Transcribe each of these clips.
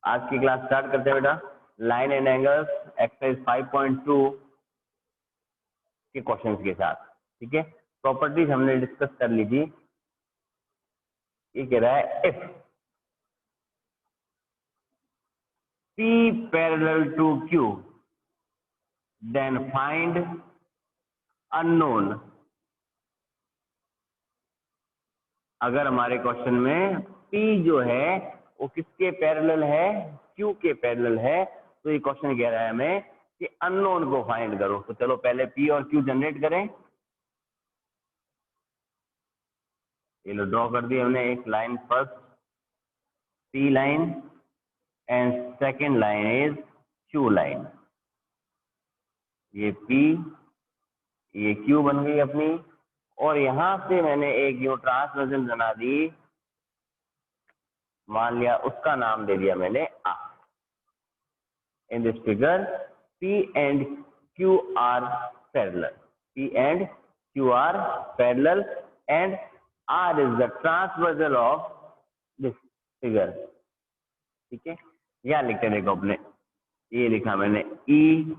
आज की class start करते हैं बेटा। लाइन एंड एंगल्स एक्सरसाइज 5.2 के क्वेश्चंस के साथ। ठीक है, प्रॉपर्टीज हमने डिस्कस कर ली थी। ये कह रहा है if P parallel to Q then find unknown. अगर हमारे क्वेश्चन में P जो है वो किसके पैरेलल है, Q के पैरेलल है, तो ये क्वेश्चन कह रहा है हमें कि अननोन को फाइंड करो। तो चलो पहले P और Q जनरेट करें। ये लो ड्रॉ कर दी हमने एक line, first P line and second line is Q line. ये P, ये Q बन गई अपनी, और यहां से मैंने एक यूं ट्रांसवर्जन बना दी, मान लिया उसका नाम दे दिया मैंने R। In this figure P and Q are parallel, P and Q are parallel and R is the transversal of this figure. ठीक है, यह लिखते देखो अपने, ये लिखा मैंने E,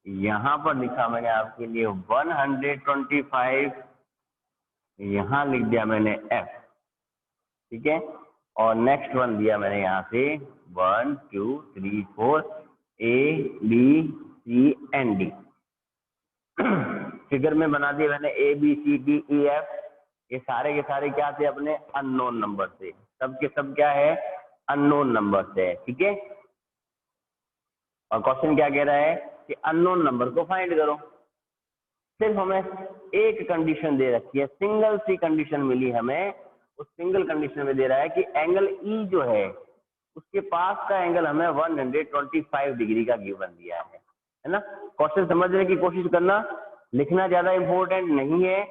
यहां पर लिखा मैंने आपके लिए 125, यहां लिख दिया मैंने F। ठीक है, और नेक्स्ट वन दिया मैंने यहां से 1 2 3 4 A B C and D। Figure में बना दिया मैंने A B C D E F। ये सारे के सारे क्या थे, अपने अननोन नंबर थे। सब के सब क्या है, अननोन नंबर है। ठीक है, और क्वेश्चन क्या कह रहा है कि अननोन नंबर को फाइंड करो। सिर्फ हमें एक कंडीशन दे रखी है, सिंगल सी कंडीशन मिली हमें। उस सिंगल कंडीशन में दे रहा है कि एंगल E जो है उसके पास का एंगल हमें 125 डिग्री का गिवन दिया है ना। क्वेश्चन समझने की कोशिश करना, लिखना ज्यादा इंपॉर्टेंट नहीं है,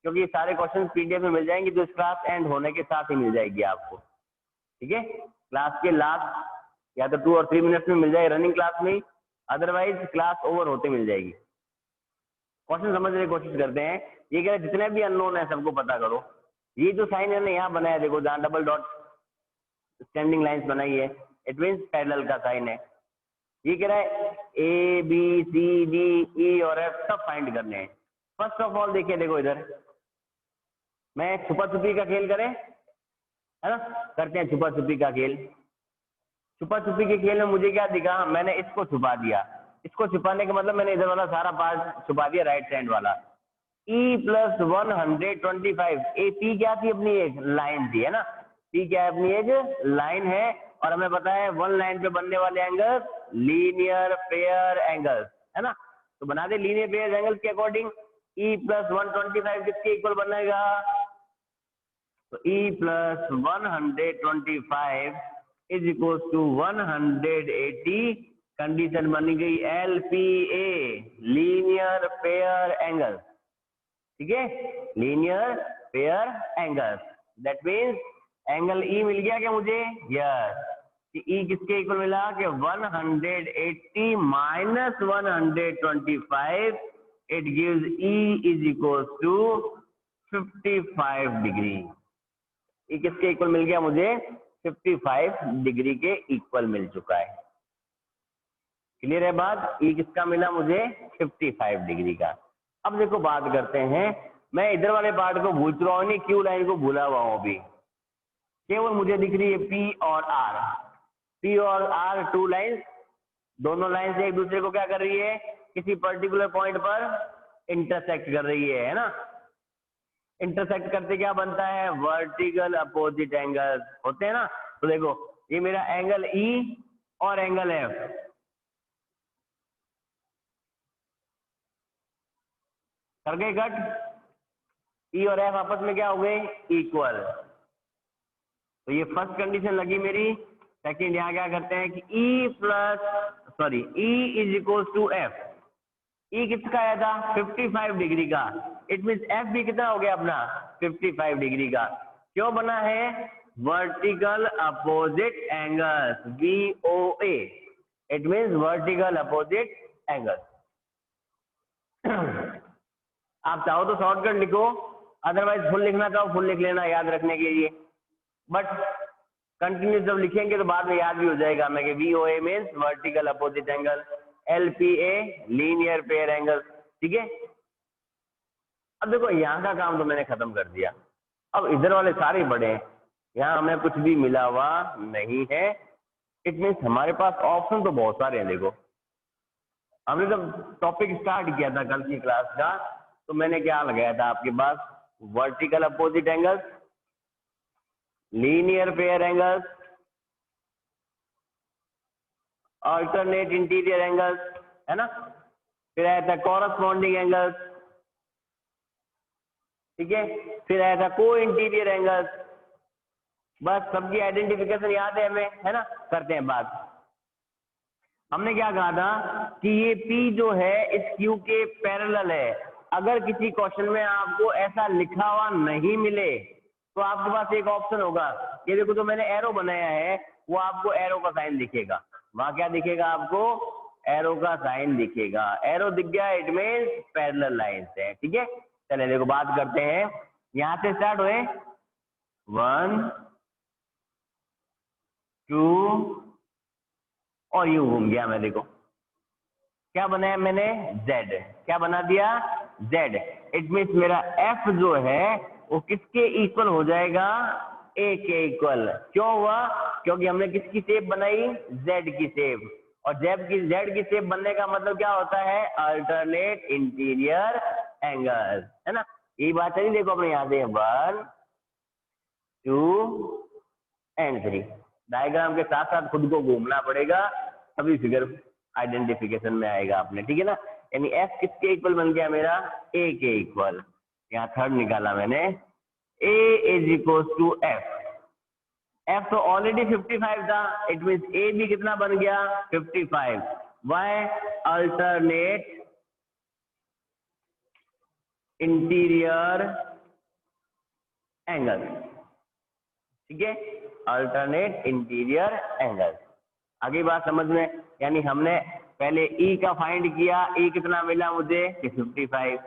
क्योंकि ये सारे क्वेश्चन PDF में मिल जाएंगे, जो इस क्लास एंड होने के साथ ही मिल जाएगी आपको। ठीक है, क्लास के लास्ट या तो 2 और 3 मिनट्स में मिल जाएगी रनिंग क्लास में, अदरवाइज क्लास ओवर होते मिल जाएगी। क्वेश्चन समझने की कोशिश करते हैं। ये कह रहे जितने भी अननोन है सबको पता करो। ये जो साइन मैंने यहाँ बनाया देखो, जहाँ डबल डॉट स्टैंडिंग लाइंस बनाई है, इट मीन्स पैरेलल का साइन है। ये कह रहा है A B C D E और F सब फाइंड करने हैं। फर्स्ट ऑफ ऑल देखिए, देखो इधर मैं छुपा छुपी का खेल करें, है ना, करते हैं छुपा छुपी का खेल। छुपा छुपी के खेल में मुझे क्या दिखा, मैंने इसको छुपा दिया। इसको छुपाने का मतलब मैंने इधर वाला सारा पार्ट छुपा दिया, राइट हैंड वाला। E प्लस 125, ए P क्या थी अपनी, एक लाइन थी, है ना। P क्या है अपनी, एक लाइन है, और हमें पता है वन लाइन पे बनने वाले एंगल लीनियर पेयर एंगल्स, है ना। तो बना दे लीनियर पेयर एंगल्स के अकॉर्डिंग E प्लस 125 किसके इक्वल बनेगा, तो E plus 125 is equal to 180। Condition बनी गई LPA, लीनियर पेयर एंगल्स। ठीक है, linear pair angles, that means angle E मिल गया क्या मुझे, यस। कि E किसके इक्वल मिला कि 180 minus 125, it gives E is equal to 55 degree. E किसके इक्वल मिल गया मुझे, 55 डिग्री के इक्वल मिल चुका है। क्लियर है बात, E किसका मिला मुझे, 55 डिग्री का। अब देखो बात करते हैं, मैं इधर वाले पार्ट को भूल चुका हूं, नहीं Q लाइन को भूला हुआ हूं अभी। केवल मुझे दिख रही है P और R। P और R टू लाइंस, दोनों लाइंस एक दूसरे को क्या कर रही है, किसी पर्टिकुलर पॉइंट पर इंटरसेक्ट कर रही है ना। इंटरसेक्ट करते क्या बनता है, वर्टिकल अपोजिट एंगल होते हैं ना। तो देखो ये मेरा एंगल E और एंगल F, कर गए कट। E और F आपस में क्या हो गए, इक्वल। तो ये फर्स्ट कंडीशन लगी मेरी। सेकंड यहाँ क्या करते हैं कि E is equal to F। E किसका आया था, 55 डिग्री का। इट मीन्स F भी कितना हो गया अपना, 55 डिग्री का। क्यों बना है, vertical opposite angles, VOA। It means vertical opposite angles. आप चाहो तो शॉर्टकट लिखो, अदरवाइज फुल लिखना चाहो फुल लिख लेना याद रखने के लिए। बट कंटिन्यूस जब लिखेंगे तो बाद में याद भी हो जाएगा हमें कि VOA means vertical opposite angle, LPA linear pair angle. ठीक है, अब देखो यहाँ का काम तो मैंने खत्म कर दिया, अब इधर वाले सारे बड़े हैं, यहाँ हमें कुछ भी मिला हुआ नहीं है। इट मीन्स हमारे पास ऑप्शन तो बहुत सारे हैं। देखो हमने जब टॉपिक स्टार्ट किया था कल की क्लास का, तो मैंने क्या लगाया था आपके पास, vertical opposite angles, linear pair angles, alternate interior angles, है ना, फिर आया था कॉरस्पॉन्डिंग एंगल्स, ठीक है, फिर आया था को इंटीरियर एंगल्स। बस सबकी आइडेंटिफिकेशन याद है हमें, है ना, करते हैं बात। हमने क्या कहा था कि ये P जो है इस Q के पैरेलल है। अगर किसी क्वेश्चन में आपको ऐसा लिखा हुआ नहीं मिले तो आपके पास एक ऑप्शन होगा, ये देखो जो मैंने एरो बनाया है वो आपको एरो का साइन दिखेगा, वहां क्या दिखेगा आपको, एरो का साइन दिखेगा। एरो दिख गया, इट मीन्स पैरेलल लाइंस है। ठीक है, चलिए देखो बात करते हैं, यहां से स्टार्ट हुए 1 2 और यूं घूम गया मैं, देखो क्या बनाया मैंने, Z, क्या बना दिया, Z। इट मीन्स मेरा F जो है वो किसके इक्वल हो जाएगा, A के इक्वल। क्यों हुआ, क्योंकि हमने किसकी शेप बनाई, Z की शेप, और Z की शेप बनने का मतलब क्या होता है, अल्टरनेट इंटीरियर एंगल, है ना। यही बात है, देखो अपने यहाँ से 1 2 एंड 3, डायग्राम के साथ साथ खुद को घूमना पड़ेगा तभी फिगर आइडेंटिफिकेशन में आएगा आपने। ठीक है ना, यानी F किसके इक्वल बन गया मेरा, A के इक्वल। यहाँ थर्ड निकाला मैंने, A is equal to F। F तो ऑलरेडी 55 था, इट मीन्स A भी कितना बन गया, 55। Why, alternate interior angle. ठीक है, अल्टरनेट इंटीरियर एंगल। आगे बात समझ में, यानी हमने पहले E का फाइंड किया, E कितना मिला मुझे, 55।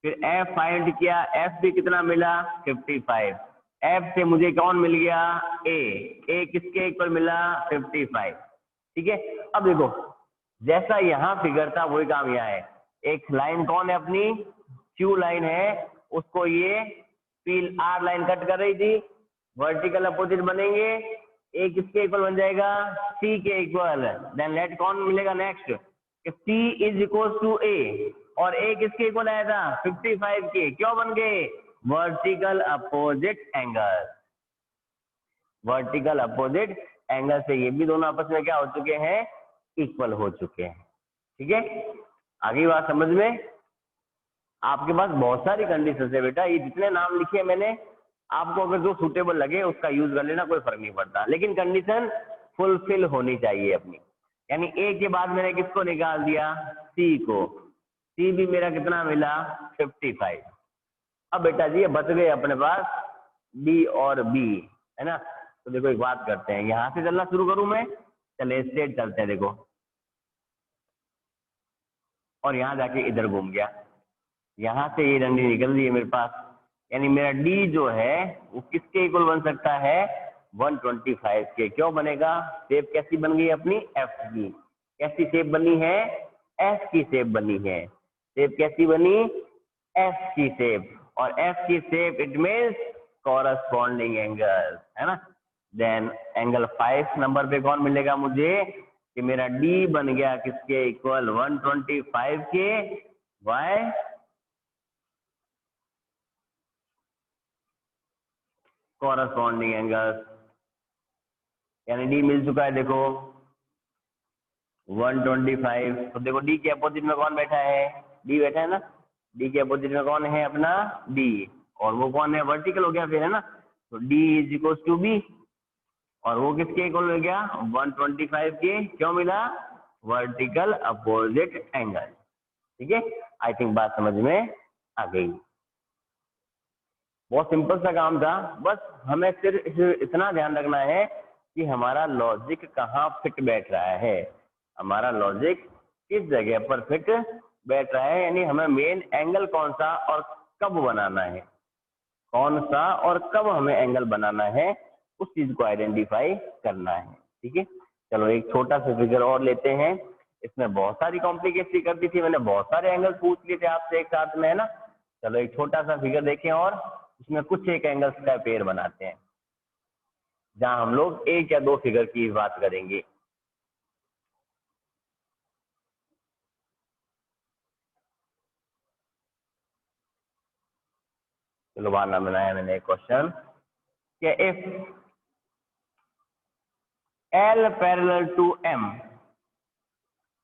फिर F फाइंड किया, F भी कितना मिला, 55। F से मुझे कौन मिल गया, A किसके इक्वल मिला, 55। ठीक है, अब देखो जैसा यहाँ फिगर था वही काम यहाँ है। एक लाइन कौन है अपनी, Q लाइन है, उसको ये R लाइन कट कर रही थी, वर्टिकल अपोजिट बनेंगे, A किसके इक्वल बन जाएगा, C के इक्वल। देन लेट कौन मिलेगा next, C is equal to A, और A किसके इक्वल आया था, 55 के। क्यों बन गए, vertical opposite angle. Vertical opposite angle से ये भी दोनों आपस में क्या हो चुके हैं, इक्वल हो चुके हैं। ठीक है, आगे बात समझ में। आपके पास बहुत सारी कंडीशन है बेटा, ये जितने नाम लिखे मैंने, आपको अगर जो सूटेबल लगे उसका यूज कर लेना, कोई फर्क नहीं पड़ता, लेकिन कंडीशन फुलफिल होनी चाहिए अपनी। यानी A के बाद मैंने किसको निकाल दिया, C को, C भी मेरा कितना मिला, 55। अब बेटा जी ये बच गए अपने पास D और B, है ना। तो देखो एक बात करते हैं, यहाँ से चलना शुरू करूं मैं, चले स्ट्रेट चलते हैं देखो, और यहाँ जाके इधर घूम गया, यहाँ से ये डंडी निकल रही है मेरे पास, यानी मेरा D जो है वो किसके इक्वल बन सकता है, 125 के। क्यों बनेगा, शेप कैसी बन गई अपनी, F की। कैसी शेप बनी है, F की शेप बनी है। शेप कैसी बनी, F की शेप, और F की shape it means corresponding angle, है ना। देन एंगल 5 नंबर पे कौन मिलेगा मुझे, कि मेरा D बन गया किसके इक्वल, 125 के। वाई, कॉरस्पॉन्डिंग एंगल्स, यानी D मिल चुका है देखो 125। तो देखो D के अपोजिट में कौन बैठा है, D बैठा है ना, D के अपोजिट में कौन है अपना D, और वो कौन है, वर्टिकल हो गया फिर, है ना। तो D is equal to B, और वो किसके इक्वल हो गया, 125 के। क्यों मिला, वर्टिकल अपोजिट एंगल। ठीक है, आई थिंक बात समझ में आ गई। बहुत सिंपल सा काम था, बस हमें सिर्फ इतना ध्यान रखना है कि हमारा लॉजिक कहाँ फिट बैठ रहा है, हमारा लॉजिक किस जगह पर फिट बैठ रहा है, यानी हमें मेन एंगल कौन सा और कब बनाना है, कौन सा और कब हमें एंगल बनाना है, उस चीज को आइडेंटिफाई करना है। ठीक है, चलो एक छोटा सा फिगर और लेते हैं। इसमें बहुत सारी कॉम्प्लिकेसी कर दी थी मैंने, बहुत सारे एंगल पूछ लिए थे आपसे एक साथ में, है ना। चलो एक छोटा सा फिगर देखें और इसमें कुछ एक एंगल्स का पेयर बनाते हैं, जहां हम लोग एक या दो फिगर की बात करेंगे। चलो बहाना बनाया मैंने एक क्वेश्चन कि if L parallel to M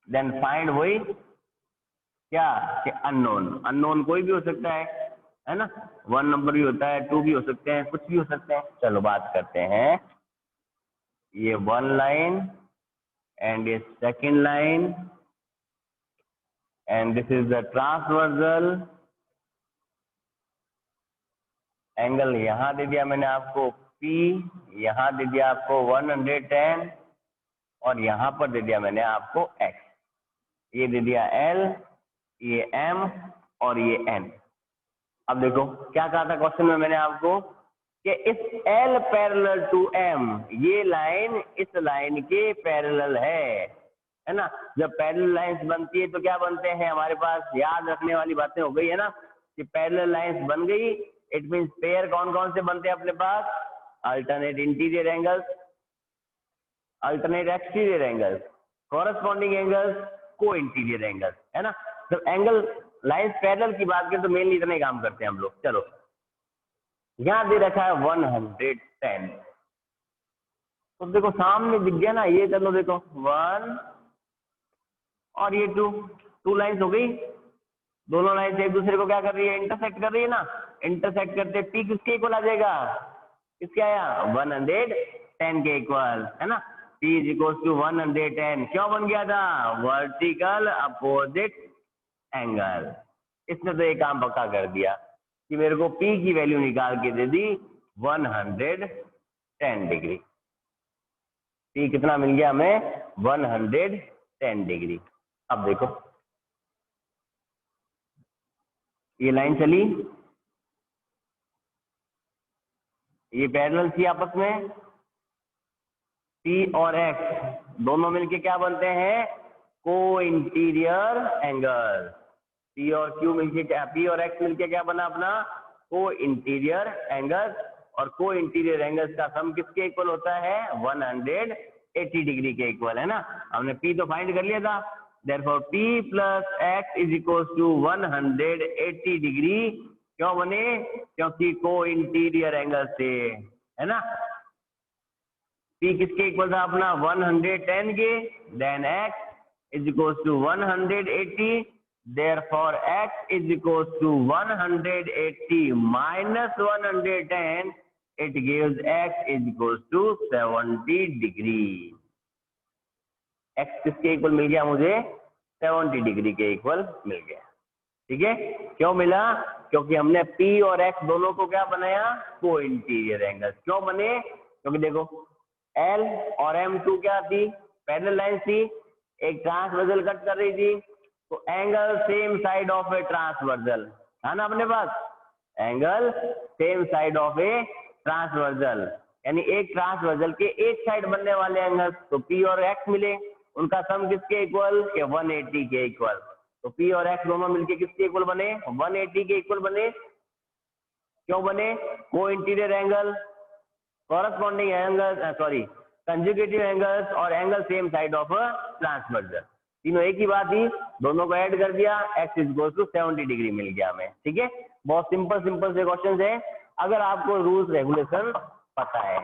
then find हुई क्या कि अननोन। अननोन कोई भी हो सकता है ना, 1 नंबर भी होता है, 2 भी हो सकते हैं, कुछ भी हो सकते हैं। चलो बात करते हैं, ये 1 लाइन एंड ये 2nd line and this is the transversal angle. यहां दे दिया मैंने आपको P, यहां दे दिया आपको 110 और यहां पर दे दिया मैंने आपको X। ये दे दिया L, ये M और ये N। अब देखो क्या कहा था क्वेश्चन में मैंने आपको कि इस L पैरेलल टू M, ये लाइन इस लाइन के पैरेलल है ना। जब पैरेलल लाइंस बनती है तो क्या बनते हैं हमारे पास, याद रखने वाली बातें हो गई है ना कि पैरेलल लाइंस बन गई, इट मींस पेयर कौन कौन से बनते हैं अपने पास, alternate interior angles, alternate exterior angles, corresponding angles, co-interior angles, है ना। जब एंगल लाइंस पैरेलल की बात करें तो मेनली इतने ही काम करते हैं हम लोग। चलो यहां दे रखा है 110, तो देखो सामने दिख गया ना, ये चलो देखो 1 और ये 2 लाइंस हो गई। दोनों लाइंस एक दूसरे को क्या कर रही है, इंटरसेक्ट कर रही है ना। इंटरसेक्ट करते पी किसके इक्वल आ जाएगा, किसके आया, 110 के इक्वल, है ना। P इज इक्वल टू 110, क्यों बन गया था, वर्टिकल अपोजिट एंगल। इसने तो एक काम पक्का कर दिया कि मेरे को P की वैल्यू निकाल के दे दी 110 डिग्री। P कितना मिल गया हमें, 110 डिग्री। अब देखो ये लाइन चली, ये पैरेलल थी आपस में, P और X दोनों मिलके क्या बनते हैं, को इंटीरियर एंगल। P और Q मिलके क्या, P और X मिलके क्या बना अपना, को इंटीरियर एंगल। और को इंटीरियर एंगल्स का सम किसके इक्वल होता है, 180 डिग्री के इक्वल, है ना। हमने P तो फाइंड कर लिया था, therefore P plus X is equal to 180 degree. क्यों बने, क्योंकि को इंटीरियर एंगल से, है ना। P किसके इक्वल था अपना, 110 के, then X is equal to 180, therefore X is equals to 180 minus 110, it gives X is equals to 70 degree। X किसके इक्वल मिल गया मुझे, 70 डिग्री के इक्वल मिल गया। ठीक है, क्यों मिला, क्योंकि हमने P और X दोनों को क्या बनाया, को इंटीरियर एंगल। क्यों बने, क्योंकि देखो L और M2 क्या थी, पैरेलल लाइन थी, एक ट्रांसवर्सल कट कर रही थी, तो angle same side of a transversal है ना अपने पास, angle same side of a transversal, यानी एक ट्रांसवर्सल के एक साइड बनने वाले एंगल। तो P और X मिले, उनका सम किसके इक्वल, के 180 के इक्वल। तो P और X दोनों मिलके किसके इक्वल बने, 180 के इक्वल बने। क्यों बने, co-interior angle, corresponding angle, sorry conjugative angles और angle same side of transversal, तीनों एक ही बात ही, दोनों को ऐड कर दिया, x is equal to 70 degree मिल गया हमें। ठीक है, बहुत सिंपल सिंपल से क्वेश्चन है। अगर आपको रूल्स रेगुलेशन पता है,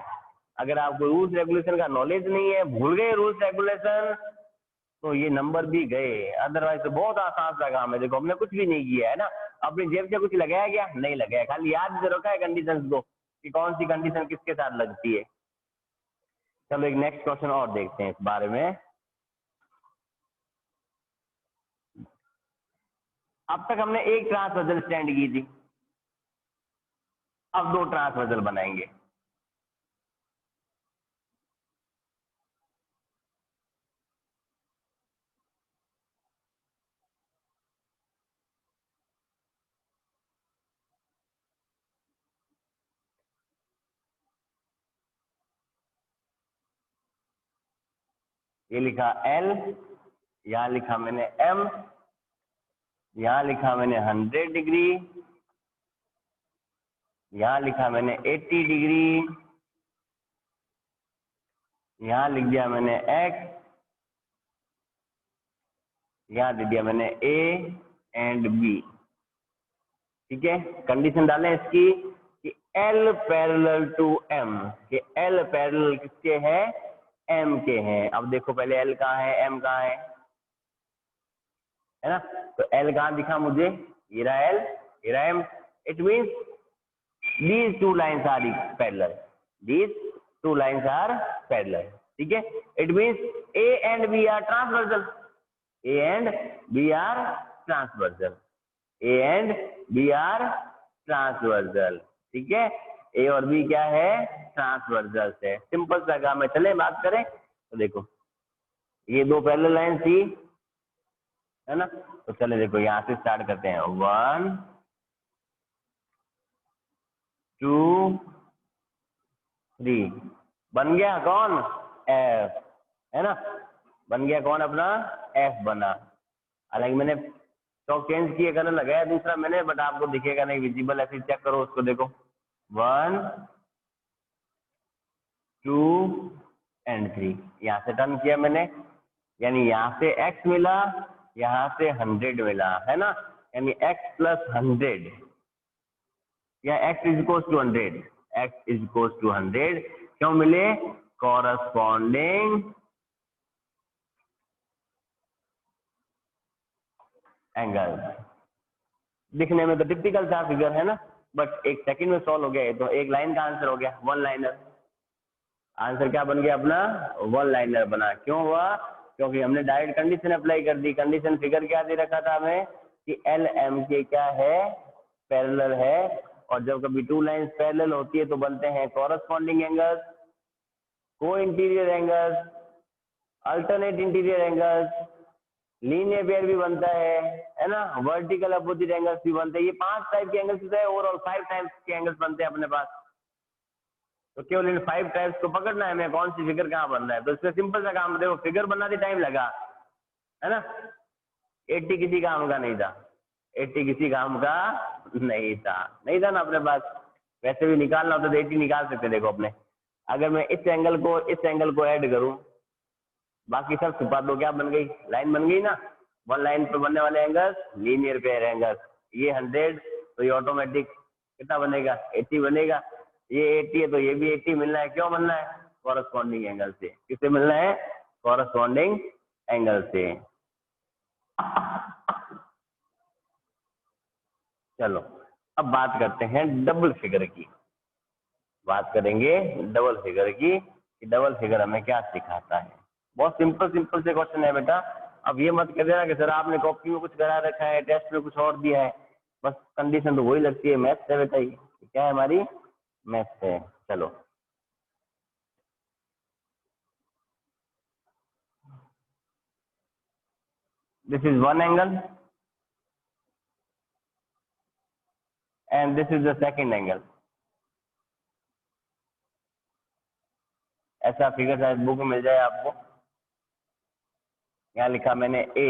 अगर आपको रूल्स रेगुलेशन का नॉलेज नहीं है, भूल गए रूल्स रेगुलेशन, तो ये नंबर भी गए। अदरवाइज तो बहुत आसान सा काम है। देखो हमने कुछ भी नहीं किया है ना, अपनी जेब से कुछ लगाया क्या, नहीं लगाया, खाली याद से रखा है कंडीशंस को कि कौन सी कंडीशन किसके साथ लगती है। चलो एक नेक्स्ट क्वेश्चन और देखते हैं इस बारे में। अब तक हमने एक ट्रांसवर्सल स्टैंड की थी, अब 2 ट्रांसवर्सल बनाएंगे। ये लिखा L, यहाँ लिखा मैंने M, यहाँ लिखा मैंने 100 डिग्री, यहाँ लिखा मैंने 80 डिग्री, यहाँ लिख दिया मैंने X, यहाँ दे दिया मैंने A एंड B। ठीक है, कंडीशन डालें इसकी कि L पैरेलल टू M, कि L पैरेलल किसके है, M के हैं। अब देखो पहले L कहाँ है, M कहाँ है ना, तो L कहाँ दिखा मुझे, ये रहा L, ये रहा M। It means these two lines are parallel, these two lines are parallel। ठीक है, it means A and B are transversal, A and B are transversal, A and B are transversal। ठीक है, A और B क्या है, transversal है। Simple सा काम है। चले बात करें तो देखो ये दो पैरेलल लाइन थी, है ना, तो चले देखो यहाँ से स्टार्ट करते हैं। 1 2 3, बन गया कौन, F, है ना, बन गया कौन अपना F बना। हालांकि मैंने चौक चेंज किए, कलर लगाया दूसरा मैंने, बट आपको दिखेगा नहीं विजिबल है, फिर चेक करो उसको, देखो 1 2 एंड 3, यहाँ से टर्न किया मैंने, यानी यहाँ से x मिला, यहाँ से 100 मिला, है ना, यानी x प्लस 100 या x is equal to 100, x is equal to 100 क्यों मिले, कॉरस्पॉन्डिंग एंगल। दिखने में तो टिपिकल सा फिगर है ना, बट एक सेकंड में सॉल्व हो गया। तो एक लाइन का आंसर हो गया, वन लाइनर। आंसर क्या बन गया अपना, वन लाइनर बना। क्यों हुआ, क्योंकि हमने डायरेक्ट कंडीशन अप्लाई कर दी। कंडीशन फिगर क्या दे रखा था हमें कि L M के क्या है, पैरेलल है, और जब कभी टू लाइंस पैरेलल होती है तो बनते हैं corresponding angles, co-interior angles, alternate interior angles, linear pair भी बनता है ना, वर्टिकल अपोजिट एंगल्स भी बनते हैं। ये 5 टाइप के एंगल्स है, ओवरऑल 5 टाइप्स के एंगल्स बनते हैं अपने पास। तो केवल इन 5 टाइप्स को पकड़ना है हमें, कौन सी फिगर कहाँ बनना है। तो इसमें सिंपल सा काम, देखो फिगर बनाते टाइम लगा, है ना, 80 किसी काम का नहीं था, 80 किसी काम का नहीं था ना अपने पास। वैसे भी निकालना होता तो 80 निकाल सकते। देखो अपने, अगर मैं इस एंगल को ऐड करूं, बाकी सब छुपा दो, क्या बन गई, लाइन बन गई ना। वन लाइन पे बनने वाले एंगल्स लीनियर पेयर एंगल्स। ये 100 तो ये ऑटोमेटिक कितना बनेगा, 80 बनेगा। ये 80 है तो ये भी 80 मिलना है। क्यों मिलना है, कॉरस्पॉन्डिंग एंगल से। किससे मिलना है, कॉरस्पॉन्डिंग एंगल से। चलो अब बात करते हैं डबल फिगर की, बात करेंगे डबल फिगर की कि डबल फिगर हमें क्या सिखाता है। बहुत सिंपल से क्वेश्चन है बेटा। अब ये मत कह देना कि सर आपने कॉपी में कुछ करा रखा है, टेस्ट में कुछ और दिया है। बस कंडीशन तो वही लगती है, मैथ्स है बेटा, ये क्या है, हमारी मैथ्स है। चलो this is one angle and this is the second angle. ऐसा फिगर शायद बुक में मिल जाए आपको। यहाँ लिखा मैंने A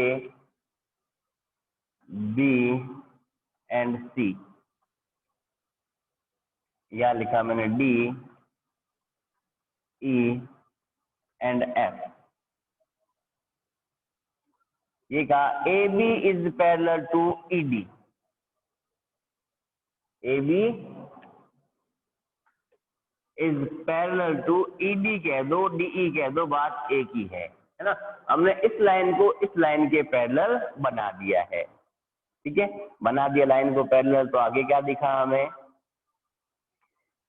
B एंड C, यहाँ लिखा मैंने D E एंड F। ये कहा AB is parallel to ED, AB is parallel to ED कह दो, DE कह दो, बात एक ही है ना। हमने इस लाइन को इस लाइन के पैरेलल बना दिया है, ठीक है, बना दिया लाइन को पैरेलल। तो आगे क्या दिखा हमें,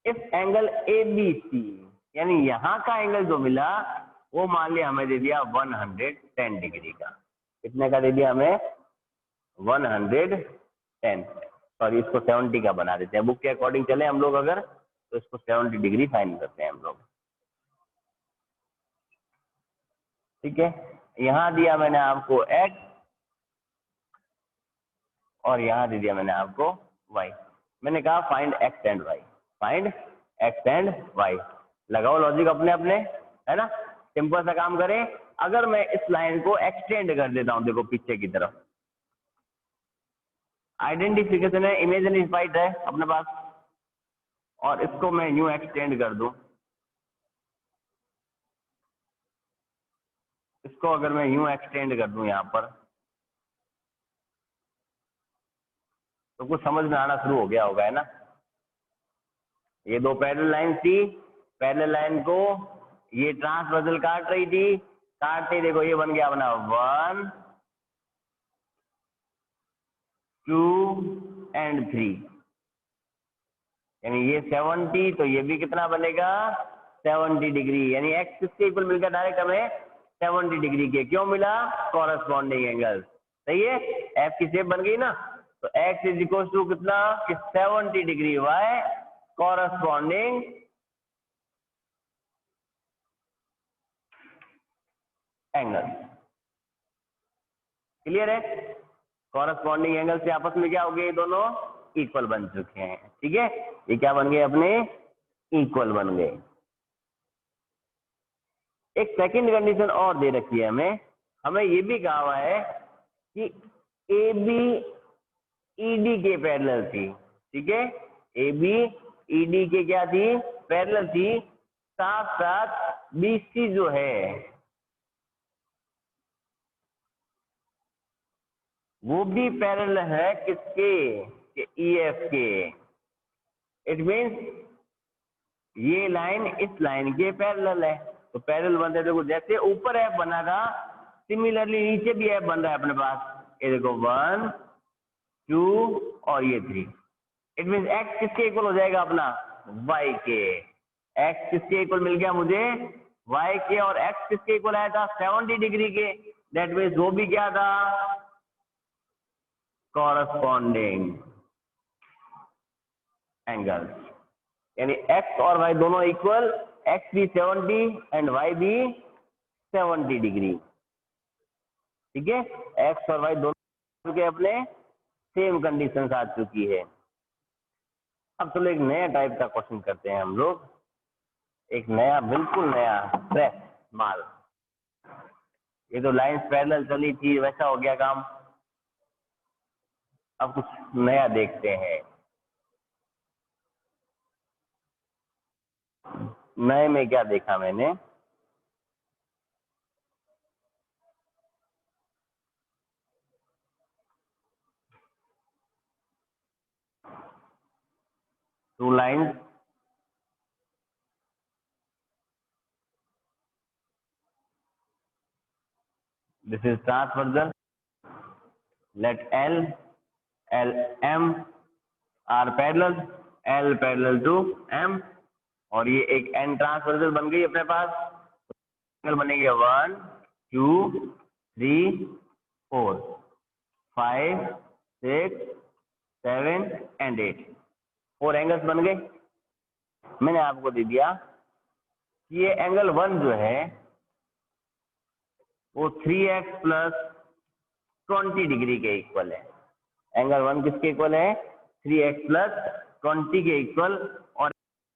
इस एंगल ABC, यानी यहाँ का एंगल जो मिला वो मान लिया हमें दे दिया 110 डिग्री का। कितने का दे दिया हमें, 110। सॉरी, इसको 70 का बना देते हैं, बुक के अकॉर्डिंग चले हम लोग अगर, तो इसको 70 डिग्री फाइंड करते हैं हम लोग। ठीक है, यहाँ दिया मैंने आपको x और यहाँ दे दिया मैंने आपको y। मैंने कहा find x and y, find x and y। लगाओ लॉजिक अपने अपने, है ना, सिंपल सा काम करें। अगर मैं इस लाइन को एक्सटेंड कर देता हूं, देखो पीछे की तरफ, आइडेंटिफिकेशन है, इमेजिनरी फाइट है अपने पास, और इसको मैं यूं एक्सटेंड कर दूं, इसको अगर मैं यूं एक्सटेंड कर दूं यहां पर, तो कुछ समझ में आना शुरू हो गया होगा, है ना। ये दो पैरेलल लाइन थी, पैरेलल लाइन को ये ट्रांसवर्सल काट रही थी, काटते देखो ये बन गया अपना 1 2 एंड 3, यानी ये 70, तो ये भी कितना बनेगा 70 डिग्री, यानी एक्स किसके इक्वल मिल गया डायरेक्ट हमें 70 डिग्री के, क्यों मिला, कॉरस्पॉन्डिंग एंगल, सही है, एफ की शेप बन गई ना, तो एक्स इज इक्वल टू कितना कि 70 degree, why corresponding angle, clear है, कॉरस्पॉन्डिंग एंगल से आपस में क्या हो गए, ये दोनों इक्वल बन चुके हैं, ठीक है, ये क्या बन गए अपने, इक्वल बन गए। एक सेकंड कंडीशन और दे रखी है हमें, हमें ये भी कहा हुआ है कि ए बी ई डी के पैरेलल थी, ठीक है, ए बी ई डी के क्या थी, पैरेलल थी, साथ साथ बी सी जो है वो भी पैरेलल है किसके, ई एफ के, इट मीन्स ये लाइन इस लाइन के पैरेलल है, तो पैरेलल बनते देखो, जैसे ऊपर एफ बना था सिमिलरली नीचे भी एफ बन रहा है अपने पास, ये देखो 1 2 और ये 3, इट मीन्स एक्स किसके इक्वल हो जाएगा अपना, वाई के, एक्स किसके इक्वल मिल गया मुझे, वाई के, और एक्स किसके इक्वल आया था 70 डिग्री के, दैट मीन्स वो भी क्या था, कॉरस्पॉन्डिंग एंगल, यानी x और y दोनों इक्वल, x भी 70 एंड y भी 70 डिग्री, ठीक है, x और y दोनों के अपने सेम कंडीशंस आ चुकी है। अब चलो एक नया टाइप का क्वेश्चन करते हैं हम लोग, एक नया, बिल्कुल नया फ्रेश माल, ये तो लाइंस पैरेलल चली थी वैसा हो गया काम, अब कुछ नया देखते हैं, नए में क्या देखा मैंने, two lines, this is transversal, let L M are parallel, L parallel to M, और ये एक N ट्रांसवर्सल बन गई अपने पास, एंगल बनेंगे 1 2 3 4 5 6 7 एंड 8, 4 एंगल्स बन गए। मैंने आपको दे दिया कि ये एंगल 1 जो है वो 3x प्लस 20 डिग्री के इक्वल है, एंगल 1 किसके इक्वल है, 3x प्लस 20 के इक्वल, और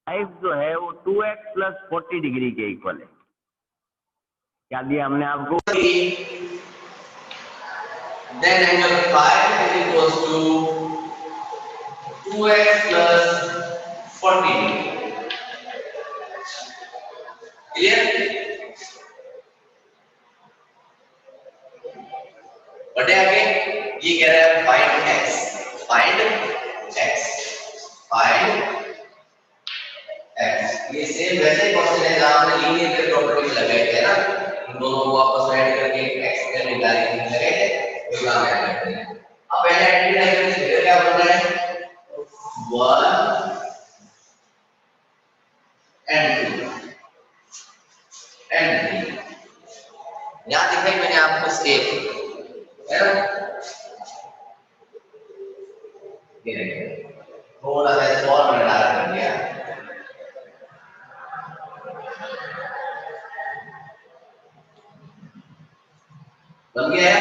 5 जो है वो 2x प्लस 40 डिग्री के इक्वल है। क्या दिया हमने आपको, then angle 5 is equals to 2x plus 40 clear, बटे आगे ये कह रहा है find x, find x, find x, ये सेम वैसे ही क्वेश्चन है जहां हमने लीनियर के प्रॉपर्टीज लगाए थे ना, इन दोनों को आपस में ऐड करके x के निकालने लगाए थे, वही काम ऐड करते हैं। अब पहले ऐड करने से फिर क्या बन रहा है 1 and 2 and 3, यहाँ दिखाई मैंने आपको स्टेप है ना, ये देखिए थोड़ा सा स्मॉल में डाल कर दिया, बन गया है,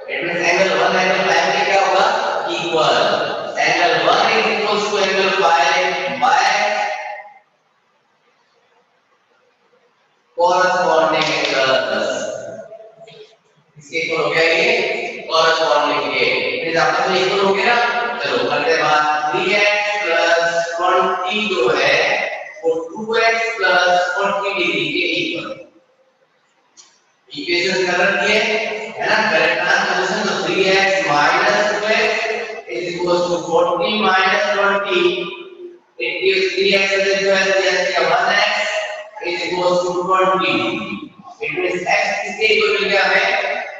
इट मींस एंगल 1 एंगल 5 में क्या होगा equal, angle 1 is equals to angle 5 by corresponding angles, इसके इक्वल हो गया ये कॉरस्पॉन्डिंग के, फिर आपका तो इक्वल हो गया। चलो करते हैं बात 3x + 20 जो है वो 2x + 40 डिग्री के इक्वल। इक्वेशन कर रखी है ना, करेक्ट आंसर तो 3x - 2x = 40 - 20, it gives 3x as a 1x = 20। It means x किसके इक्वल मिल गया हमें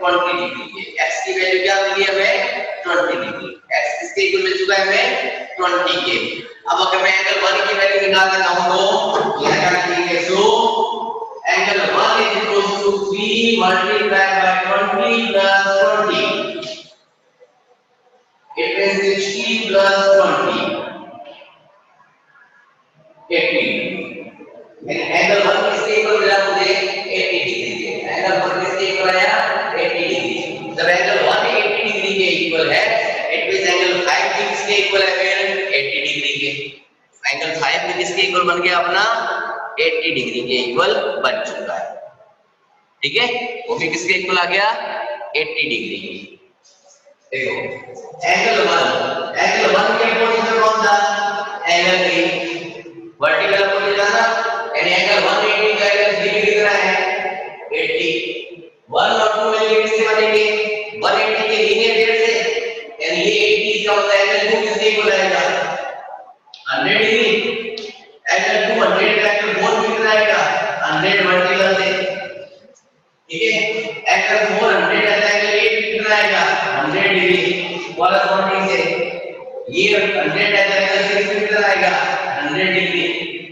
20 डिग्री के, x की वैल्यू क्या मिली हमें 20 डिग्री, x किसके इक्वल मिल चुका है हमें 20 के। अब अगर मैं एंगल 1 की वैल्यू निकालना चाहूं तो यह क्या लिखेंगे, so angle 1 = 3 × 20 + 20, it means 60 + 20 80। Angle 1 किसके इक्वल मिला मुझे 80 डिग्री के, एंगल 1 किसके इक्वल आया 80 डिग्री। जब एंगल 1 80 डिग्री के इक्वल है, इट मींस एंगल 5 भी किसके इक्वल है फिर 80 डिग्री के। एंगल 5 भी किसके इक्वल बन गया अपना 80 डिग्री के इक्वल बन चुका है, ठीक है, वो भी किसके इक्वल आ गया 80 डिग्री। देखो एंगल 1 के अपोजिट कौन था एंगल 3, वर्टिकल अपोजिट था ना, यानी एंगल 180 का एंगल 3 कितना है 80। 1 और 2 मिलके किससे बनेंगे 180 के लीनियर पेयर से, यानी ये 80 इसका मतलब एंगल 2 किसके इक्वल आएगा 100 डिग्री। एंगल 200 का एंगल 4 कितना आएगा 100 वर्टिकल से, ठीक है। एंगल 400 का एंगल 8 कितना आएगा 100 डिग्री कॉरस्पॉन्डिंग से, ये 100 का एंगल कितना आएगा 100 डिग्री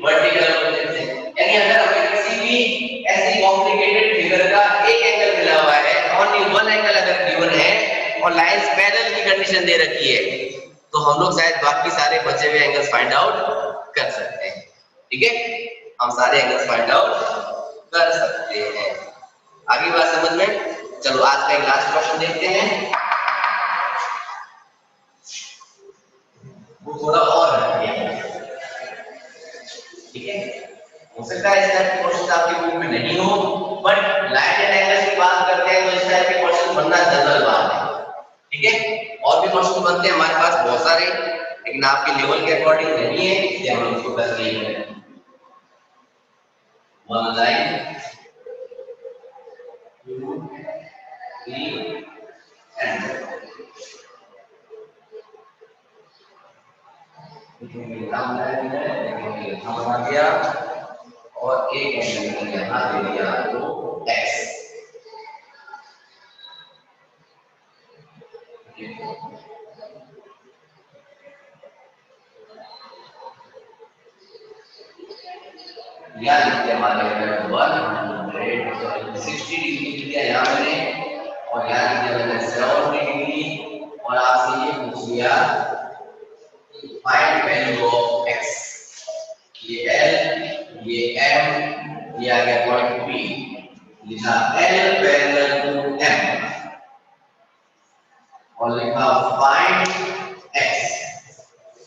वर्टिकल अपोजिट से। यानी अगर हमें किसी भी ऐसी कॉम्प्लिकेटेड फिगर का एक एंगल मिला हुआ है, ओनली वन एंगल अगर गिवन है और लाइंस पैरेलल की कंडीशन दे रखी है, तो हम लोग शायद बाकी सारे बचे हुए एंगल्स फाइंड आउट कर सकते हैं, ठीक है, हम सारे एंगल्स फाइंड आउट कर सकते हैं। आगे बात समझ में। चलो आज का एक लास्ट क्वेश्चन देखते हैं, वो थोड़ा और है, ठीक है, हो सकता है इस टाइप के क्वेश्चन आपके बुक में नहीं हो, बट लाइन एंड एंगल्स की बात करते हैं तो इस टाइप के क्वेश्चन बनना जनरल बात है, ठीक है। और भी क्वेश्चन बनते हैं हमारे पास बहुत सारे, लेकिन आपके लेवल के अकॉर्डिंग नहीं है, इसलिए हम इसको कर रहे हैं। वन लाइन 2 3 एंड बना दिया और एक एंगल यहाँ दे दिया तो x, यहाँ लिखते हमारे 160 डिग्री लिया यहाँ मैंने, और यहाँ लिखा मैंने 70 डिग्री, और आपसे ये पूछ लिया फाइंड वैल्यू ऑफ x, ये L ये M ये आ गया पॉइंट P, लिखा L पैरेलल टू M और लिखा फाइंड x,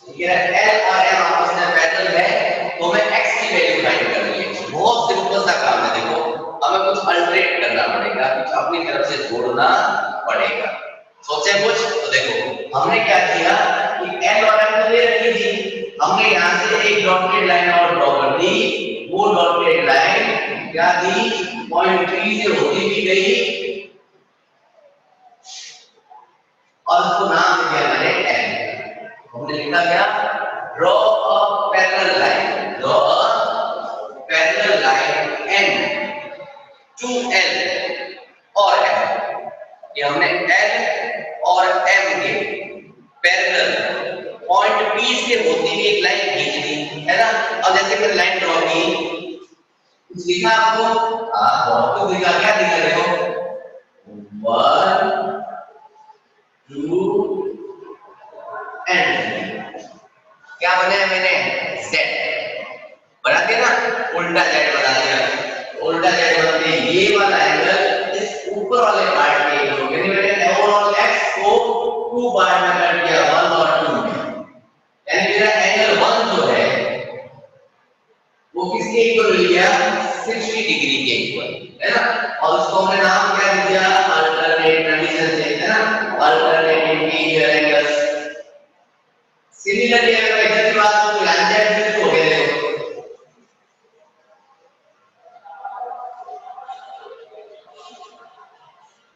ठीक है। L और M आपस में पैरेलल है तो हमें x की वैल्यू फाइंड करनी है, बहुत सिंपल सा काम है। देखो हमें कुछ अल्टरेट करना पड़ेगा, कुछ अपनी तरफ से जोड़ना पड़ेगा। सोचे कुछ तो देखो हमने क्या किया कि L और M दे रखी थी, हमने यहाँ से एक डॉटेड लाइन और ड्रॉ कर दी, वो डॉटेड लाइन क्या थी पॉइंट P से होती भी गई और उसको नाम दिया मैंने N। हमने लिखा क्या draw a parallel line, draw a parallel line N to L और M, ये हमने L और M के पैरेलल पॉइंट P से होती हुई एक लाइन खींच दी है ना। अब जैसे मैंने लाइन ड्रॉ की, कुछ लिखा आपको बहुत कुछ दिखा, क्या दिखा देखो 1 2 एंड 3, क्या बनाया मैंने Z बना दिया ना, उल्टा Z बना दिया, उल्टा Z बना दिया, ये वाला एंगल इस ऊपर वाले पार्ट के जो मैंने ओवरऑल x को 2 पार्ट में कर दिया 1 और 2 में, यानी मेरा एंगल 1 जो है वो किसके इक्वल मिल गया 60 डिग्री के इक्वल, है ना। और उसको हमने नाम क्या दिया, अल्टरनेट कंडीशन से, है ना, अल्टरनेट इंटीरियर एंगल्स। सिमिलरली अगर मैं इधर की बात करूं तो एंगल हो गए देखो,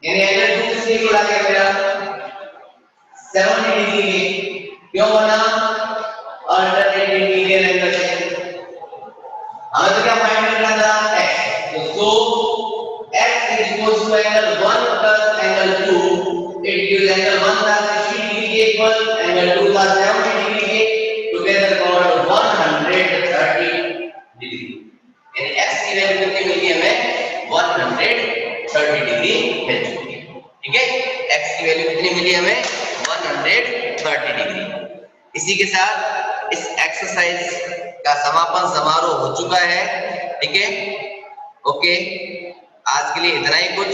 यानी एंगल 260 को लाके मेरा 70 डिग्री के क्यों बना, अल्टरनेट इंटीरियर एंगल से। हमें तो क्या फाइंड करना था, x, तो x is equals to angle 1 plus angle 2, it gives angle 1 था 60 डिग्री के इक्वल, angle 2 था 70 डिग्री के, टुगेदर कॉल्ड 130 डिग्री। यानी x की वैल्यू कितनी मिली हमें, 130 डिग्री मिल चुकी है, ठीक है। x की वैल्यू कितनी मिली हमें, 130 डिग्री। इसी के साथ इस एक्सरसाइज का समापन समारोह हो चुका है, ठीक है। ओके, आज के लिए इतना ही कुछ।